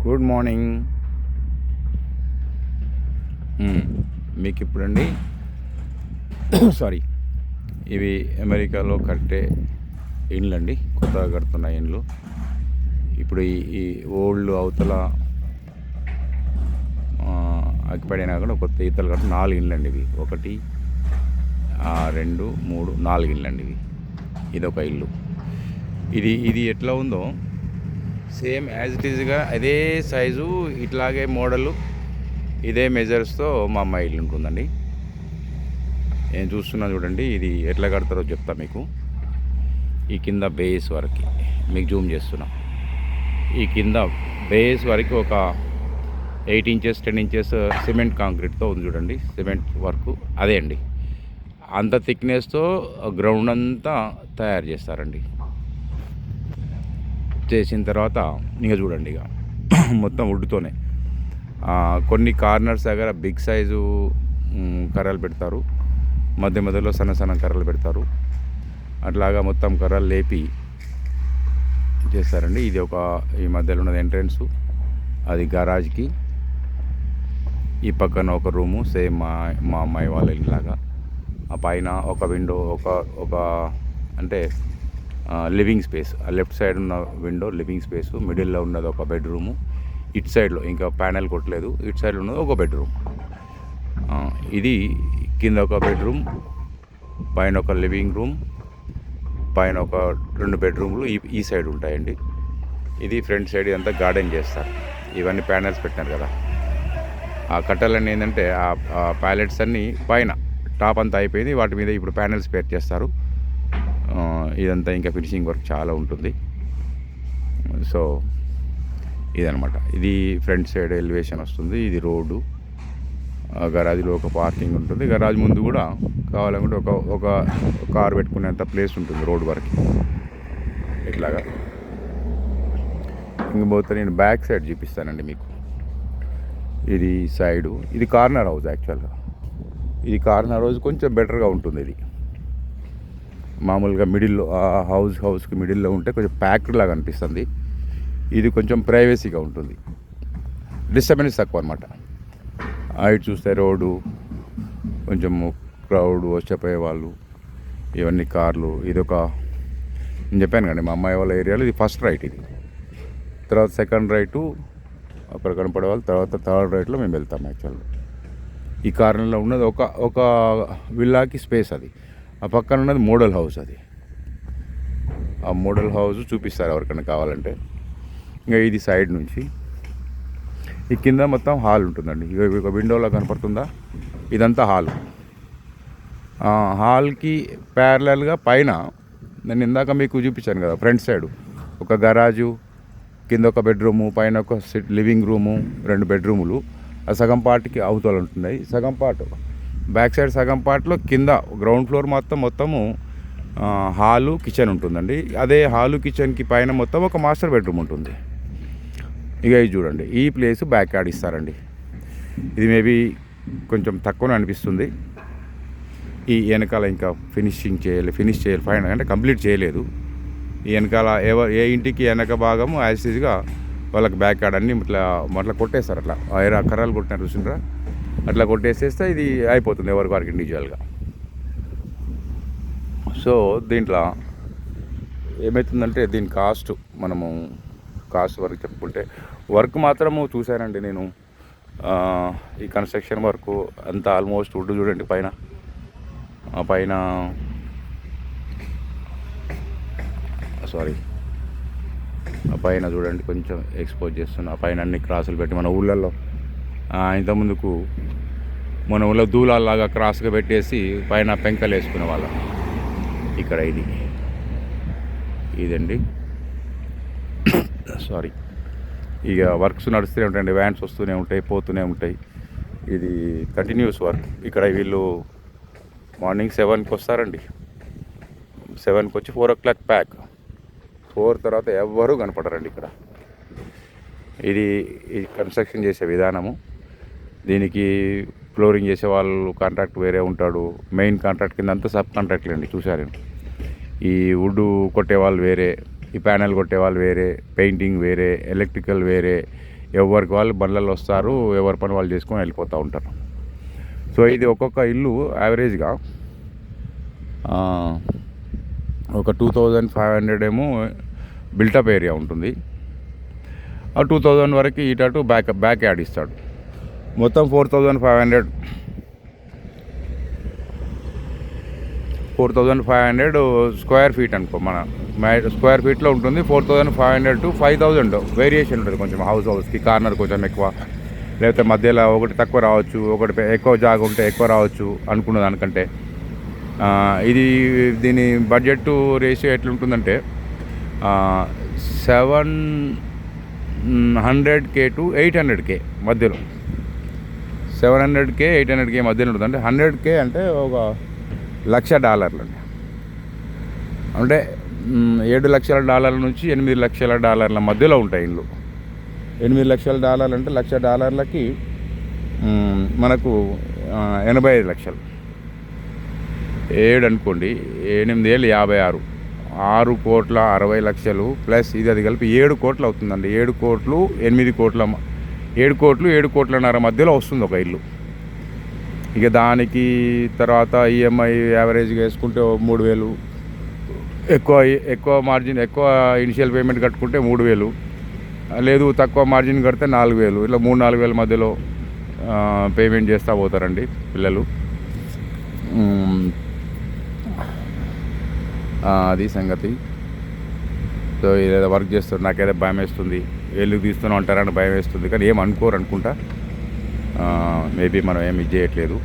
Good morning. మీకు ఇప్పుడండి sorry, ఇవి అమెరికాలో కట్టే ఇండ్లు అండి, కొత్తగా కడుతున్న ఇండ్లు. ఇప్పుడు ఈ ఓల్డ్ అవతల ఆక్యుపైడ్ అయినా కూడా కొత్త ఈతలు కట్ట 4 ఇండ్లు అండి ఇవి. 1 2 3 4 ఇండ్లు అండి ఇవి. ఇదొక ఇల్లు. ఇది ఎట్లా ఉందో సేమ్ యాజ్ ఇట్ ఈజ్గా అదే సైజు, ఇట్లాగే మోడలు, ఇదే మెజర్స్తో మా అమ్మాయి ఇల్లు ఉంటుందండి. నేను చూస్తున్నా చూడండి, ఇది ఎట్లా కడతారో చెప్తా మీకు. ఈ కింద బేస్ వరకు మీకు జూమ్ చేస్తున్నా. ఈ కింద బేస్ వరకు ఒక 8 ఇంచెస్ 10 ఇంచెస్ సిమెంట్ కాంక్రీట్తో ఉంది చూడండి. సిమెంట్ వర్క్ అదే అండి. అంత థిక్నెస్తో గ్రౌండ్ అంతా తయారు చేస్తారండి. చేసిన తర్వాత ఇంకా చూడండి, ఇక మొత్తం వుడ్తోనే. కొన్ని కార్నర్స్ దగ్గర బిగ్ సైజు కర్రలు పెడతారు, మధ్య మధ్యలో సన్న సన్న కర్రలు పెడతారు. అట్లాగా మొత్తం కర్రలు లేపి చేస్తారండి. ఇది ఈ మధ్యలో ఉన్నది ఎంట్రన్స్, అది గరాజ్కి. ఈ పక్కన ఒక రూము సేమ్ మా అమ్మాయి వాళ్ళ ఇలాగా. ఆ పైన ఒక విండో, ఒక అంటే లివింగ్ స్పేస్. ఆ లెఫ్ట్ సైడ్ ఉన్న విండో లివింగ్ స్పేస్, మిడిల్లో ఉన్నది ఒక బెడ్రూము. ఇటు సైడ్లో ఇంకా ప్యానెల్ కొట్టలేదు, ఇటు సైడ్లో ఉన్నది ఒక బెడ్రూమ్. ఇది కింద ఒక బెడ్రూమ్, పైన ఒక లివింగ్ రూమ్, పైన ఒక 2 బెడ్రూమ్లు ఈ సైడ్ ఉంటాయండి. ఇది ఫ్రంట్ సైడ్ అంతా గార్డెన్ చేస్తారు. ఇవన్నీ ప్యానెల్స్ పెట్టినారు కదా, ఆ కట్టలన్నీ ఏంటంటే ఆ ప్యాలెట్స్ అన్నీ పైన టాప్ అంతా అయిపోయింది, వాటి మీద ఇప్పుడు ప్యానెల్స్ పేర్ చేస్తారు. ఇదంతా ఇంకా ఫినిషింగ్ వర్క్ చాలా ఉంటుంది. సో ఇదనమాట. ఇది ఫ్రంట్ సైడ్ ఎలివేషన్ వస్తుంది. ఇది రోడ్డు. గరాజ్లో ఒక పార్కింగ్ ఉంటుంది. గరాజ్ ముందు కూడా కావాలనుకుంటే ఒక కార్ పెట్టుకునేంత ప్లేస్ ఉంటుంది రోడ్ వరకు. ఇట్లాగా ఇంకపోతే నేను బ్యాక్ సైడ్ చూపిస్తానండి మీకు. ఇది సైడు, ఇది కార్నర్ హౌస్. యాక్చువల్గా ఇది కార్నర్ హౌస్ కొంచెం బెటర్గా ఉంటుంది. ఇది మామూలుగా మిడిల్లో హౌస్కి మిడిల్లో ఉంటే కొంచెం ప్యాక్డ్ లాగా అనిపిస్తుంది. ఇది కొంచెం ప్రైవసీగా ఉంటుంది, డిస్టర్బెన్స్ తక్కువ అనమాట. ఇటు చూస్తే రోడ్డు, కొంచెం క్రౌడ్ వచ్చేపోయే వాళ్ళు, ఇవన్నీ కార్లు. ఇదొక నేను చెప్పాను కానీ మా అమ్మాయి వాళ్ళ ఏరియాలో ఇది ఫస్ట్ రైట్. ఇది తర్వాత సెకండ్ రైటు అక్కడ కనపడే వాళ్ళు, తర్వాత థర్డ్ రైట్లో మేము వెళ్తాం. యాక్చువల్గా ఈ కార్నర్లో ఉన్నది ఒక విల్లాకి స్పేస్. అది ఆ పక్కన ఉన్నది మోడల్ హౌస్. అది ఆ మోడల్ హౌస్ చూపిస్తారు ఎవరికైనా కావాలంటే. ఇంకా ఇది సైడ్ నుంచి ఈ కింద మొత్తం హాల్ ఉంటుందండి. ఒక విండోలో కనపడుతుందా, ఇదంతా హాల్. హాల్కి ప్యారలల్గా పైన నేను ఇందాక మీకు చూపించాను కదా, ఫ్రంట్ సైడ్ ఒక గరాజు, కింద ఒక బెడ్రూము, పైన ఒక లివింగ్ రూము, 2 బెడ్రూములు. ఆ సగం పార్ట్కి అవతల ఉంటున్నాయి. సగం పార్ట్ బ్యాక్ సైడ్, సగం పార్ట్లో కింద గ్రౌండ్ ఫ్లోర్ మొత్తము హాలు కిచెన్ ఉంటుందండి. అదే హాలు కిచెన్కి పైన మొత్తం ఒక మాస్టర్ బెడ్రూమ్ ఉంటుంది. ఇక ఇది చూడండి, ఈ ప్లేస్ బ్యాక్ యార్డ్ ఇస్తారండి. ఇది మేబీ కొంచెం తక్కువనే అనిపిస్తుంది. ఈ వెనకాల ఇంకా ఫినిష్ చేయాలి ఫైనల్ అంటే కంప్లీట్ చేయలేదు. ఈ వెనకాల ఏ ఇంటికి వెనక భాగము యాజిటీజ్గా వాళ్ళకి బ్యాక్ యార్డ్ అన్నీ ఇట్లా కొట్టేస్తారు. అట్లా కర్రలు కొట్టినారు చూసిండ్రా, అట్లా కొట్టేసేస్తే ఇది అయిపోతుంది ఎవరికి వారికి ఇండివిజువల్గా. సో దీంట్లో ఏమవుతుందంటే దీని మనము కాస్ట్ వరకు చెప్పుకుంటే, వర్క్ మాత్రము చూశానండి నేను. ఈ కన్స్ట్రక్షన్ వర్క్ అంతా ఆల్మోస్ట్ వుడ్ చూడండి పైన. పైన చూడండి కొంచెం ఎక్స్పోజ్ చేస్తున్నా. పైన అన్ని క్రాసులు పెట్టి మన ఊళ్ళల్లో ఇంతకుముందుకు మన ఊళ్ళో దూలాల్లాగా క్రాస్గా పెట్టేసి పైన పెంకలు వేసుకునే వాళ్ళం. ఇక్కడ ఇదండి ఇక వర్క్స్ నడుస్తూనే ఉంటాయండి, వ్యాన్స్ వస్తూనే ఉంటాయి, పోతూనే ఉంటాయి. ఇది కంటిన్యూస్ వర్క్. ఇక్కడ వీళ్ళు మార్నింగ్ 7కి వస్తారండి. 7కి వచ్చి 4 o'clock ప్యాక్. 4 తర్వాత ఎవ్వరూ కనపడరండి ఇక్కడ. ఇది కన్స్ట్రక్షన్ చేసే విధానము. దీనికి ఫ్లోరింగ్ చేసే వాళ్ళు కాంట్రాక్ట్ వేరే ఉంటాడు. మెయిన్ కాంట్రాక్ట్ కింద అంతా సబ్ కాంట్రాక్ట్లు అండి, చూసారు. ఈ వుడ్ కొట్టే వాళ్ళు వేరే, ఈ ప్యానెల్ కొట్టే వాళ్ళు వేరే, పెయింటింగ్ వేరే, ఎలక్ట్రికల్ వేరే, ఎవరికి వాళ్ళు బండ్లలో వస్తారు, ఎవరి పని వాళ్ళు చేసుకొని వెళ్ళిపోతూ ఉంటారు. సో ఇది ఒక్కొక్క ఇల్లు యావరేజ్గా ఒక 2500 ఏమో బిల్టప్ ఏరియా ఉంటుంది. ఆ 2000 వరకు ఇటు బ్యాక్ యార్డ్ ఇస్తాడు. మొత్తం 4500 స్క్వేర్ ఫీట్ అనుకో. మన స్క్వేర్ ఫీట్లో ఉంటుంది. 4500 to 5000 వేరియేషన్ ఉంటుంది. కొంచెం హౌస్కి కార్నర్ కొంచెం ఎక్కువ, లేకపోతే మధ్యలో ఒకటి తక్కువ రావచ్చు, ఒకటి ఎక్కువ జాగా ఉంటే ఎక్కువ రావచ్చు అనుకున్న దానికంటే. దీని బడ్జెట్ రేషియో ఎట్లుంటుందంటే 700K to 800K మధ్యలో. 700K 800K మధ్యలో ఉంటుంది. అంటే 100K అంటే ఒక $1,00,000 అండి. అంటే $7,00,000 నుంచి $8,00,000 మధ్యలో ఉంటాయి ఇల్లు. $8,00,000 అంటే $1,00,000కి మనకు 85 లక్షలు. 7 అనుకోండి, 8 ఏళ్ళు 56, 6,60,00,000 ప్లస్ అది కలిపి 7 కోట్లు అవుతుందండి. 7 కోట్లు 8 కోట్ల 7 కోట్లు 7,5,00,000 మధ్యలో వస్తుంది ఒక ఇల్లు. ఇక దానికి తర్వాత ఈఎంఐ యావరేజ్గా వేసుకుంటే 3,000, ఎక్కువ మార్జిన్, ఎక్కువ ఇనిషియల్ పేమెంట్ కట్టుకుంటే 3,000, లేదు తక్కువ మార్జిన్ కడితే 4,000. ఇట్లా 3-4,000 మధ్యలో పేమెంట్ చేస్తూ పోతారండి పిల్లలు. అది సంగతి. సో ఏదో వర్క్ చేస్తారు, నాకేదో భయం వేస్తుంది, వెళ్ళి తీస్తున్నాం అంటారని భయం వేస్తుంది. కానీ ఏం అనుకోరు అనుకుంటా. మేబీ మనం ఏమి చేయట్లేదు.